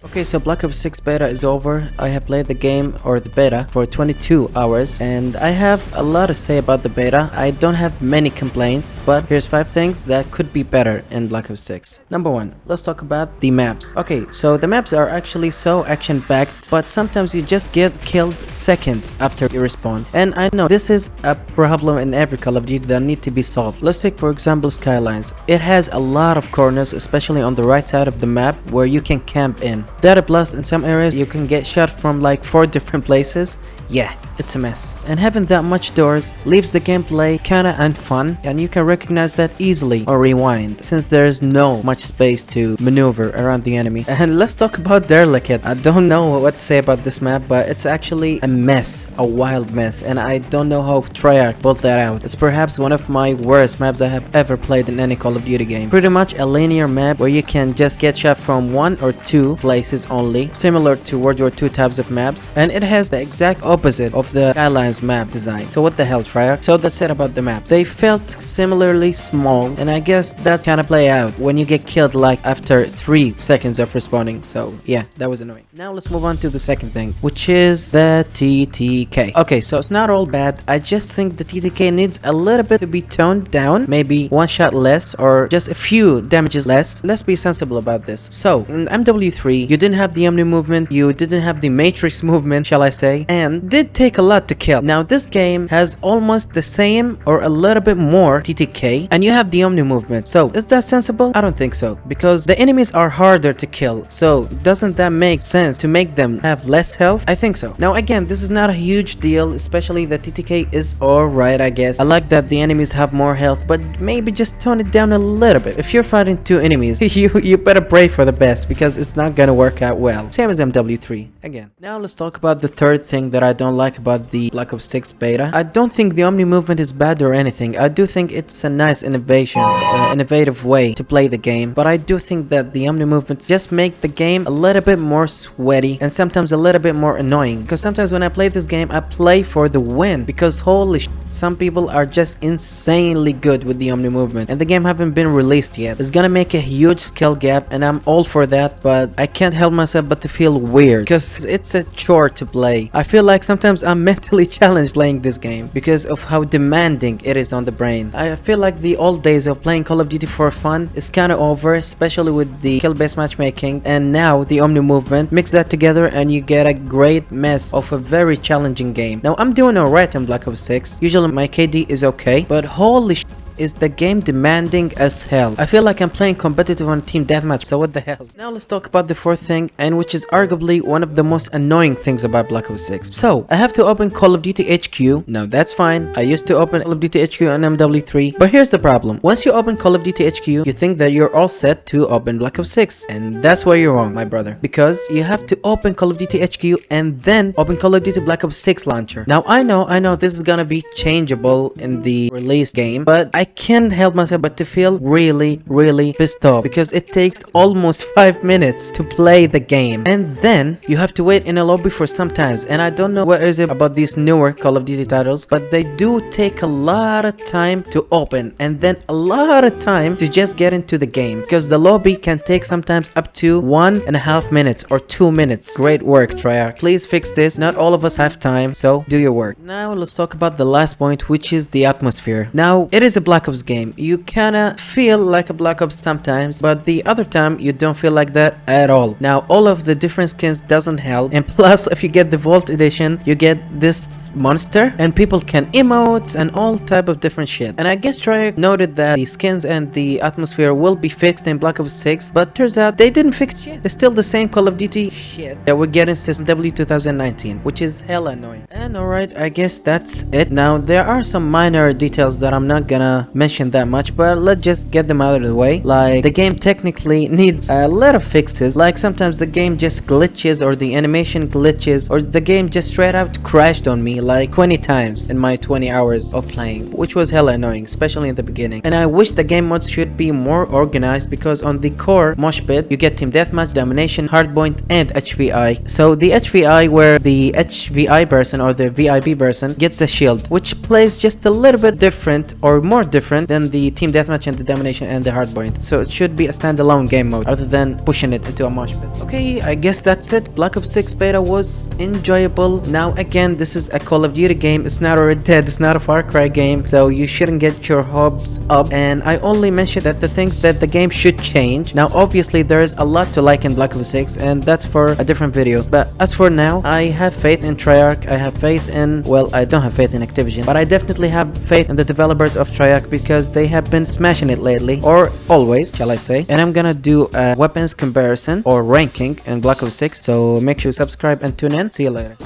Okay, so Black Ops 6 beta is over. I have played the game, or the beta, for 22 hours, and I have a lot to say about the beta. I don't have many complaints, but here's 5 things that could be better in Black Ops 6. Number 1, let's talk about the maps. Okay, so the maps are actually so action-packed, but sometimes you just get killed seconds after you respawn. And I know this is a problem in every Call of Duty that need to be solved. Let's take for example Skylines. It has a lot of corners, especially on the right side of the map, where you can camp in. Data plus in some areas you can get shot from like 4 different places. Yeah, it's a mess. And having that much doors leaves the gameplay kinda unfun, and you can recognize that easily or rewind, since there's no much space to maneuver around the enemy. And let's talk about Derelict. I don't know what to say about this map, but it's actually a mess, a wild mess, and I don't know how Treyarch built that out. It's perhaps one of my worst maps I have ever played in any Call of Duty game. Pretty much a linear map where you can just get shot from 1 or 2 places only, similar to World War II types of maps, and it has the exact opposite of the Skylines map design. So what the hell, Treyarch? So that's it about the map. They felt similarly small, and I guess that kind of play out when you get killed like after 3 seconds of respawning. So yeah, that was annoying. Now let's move on to the second thing, which is the TTK. Okay, so it's not all bad. I just think the TTK needs a little bit to be toned down, maybe 1 shot less or just a few damages less. Let's be sensible about this. So in MW3 you didn't have the Omni movement, you didn't have the Matrix movement, shall I say, and did take a lot to kill. Now this game has almost the same or a little bit more TTK, and you have the Omni movement. So is that sensible? I don't think so, because the enemies are harder to kill. So doesn't that make sense to make them have less health? I think so. Now again, this is not a huge deal, especially the TTK is alright, I guess. I like that the enemies have more health, but maybe just tone it down a little bit. If you're fighting 2 enemies, you better pray for the best, because it's not gonna work out well. Same as MW3 again. Now let's talk about the third thing that I don't like about the Black Ops 6 beta. I don't think the Omni movement is bad or anything. I do think it's a nice innovation, innovative way to play the game, but I do think that the Omni movements just make the game a little bit more sweaty and sometimes a little bit more annoying, because sometimes when I play this game I play for the win, because holy some people are just insanely good with the Omni movement, and the game haven't been released yet. It's gonna make a huge skill gap, and I'm all for that, but I can't help myself but to feel weird, because it's a chore to play. I feel like sometimes I'm mentally challenged playing this game because of how demanding it is on the brain. I feel like the old days of playing Call of Duty for fun is kinda over, especially with the kill-based matchmaking, and now the Omni movement. Mix that together and you get a great mess of a very challenging game. Now I'm doing alright in Black Ops 6. Usually my KD is okay, but holy sh**, is the game demanding as hell. I feel like I'm playing competitive on team deathmatch, so what the hell. Now let's talk about the fourth thing, and which is arguably one of the most annoying things about Black Ops 6. So I have to open Call of Duty HQ. Now that's fine, I used to open Call of Duty HQ on MW3, but here's the problem. Once you open Call of Duty HQ, you think that you're all set to open Black Ops 6, and that's where you're wrong, my brother, because you have to open Call of Duty HQ and then open Call of Duty Black Ops 6 launcher. Now I know this is gonna be changeable in the release game, but I can't help myself but to feel really pissed off, because it takes almost 5 minutes to play the game, and then you have to wait in a lobby for some times. And I don't know what is it about these newer Call of Duty titles, but they do take a lot of time to open, and then a lot of time to just get into the game, because the lobby can take sometimes up to 1.5 minutes or 2 minutes. Great work, Treyarch. Please fix this. Not all of us have time, so do your work. Now let's talk about the last point, which is the atmosphere. Now it is a Black Ops game. You kinda feel like a Black Ops sometimes, but the other time you don't feel like that at all. Now all of the different skins doesn't help, and plus if you get the Vault edition you get this monster, and people can emotes and all type of different shit. And I guess Treyarch noted that the skins and the atmosphere will be fixed in Black Ops 6, but turns out they didn't fix shit. It's still the same Call of Duty shit that we're getting since W 2019, which is hella annoying. And alright, I guess that's it. Now there are some minor details that I'm not gonna mention that much, but let's just get them out of the way. Like, the game technically needs a lot of fixes. Like sometimes the game just glitches, or the animation glitches, or the game just straight out crashed on me like 20 times in my 20 hours of playing, which was hella annoying, especially in the beginning. And I wish the game modes should be more organized, because on the core mosh pit you get team deathmatch, domination, hardpoint, and HVI. So the HVI, where the HVI person or the VIP person gets a shield, which plays just a little bit different or more different than the team deathmatch and the domination and the hardpoint. So it should be a standalone game mode rather than pushing it into a mosh pit. Okay, I guess that's it. Black Ops 6 beta was enjoyable. Now again, this is a Call of Duty game. It's not a Red Dead, it's not a Far Cry game, so you shouldn't get your hopes up. And I only mentioned that the things that the game should change. Now obviously there's a lot to like in Black Ops 6, and that's for a different video. But as for now, I have faith in Treyarch. I have faith in, well, I don't have faith in Activision, but I definitely have faith in the developers of Treyarch because they have been smashing it lately, or always, shall I say. And I'm gonna do a weapons comparison or ranking in Black Ops 6, so make sure you subscribe and tune in. See you later.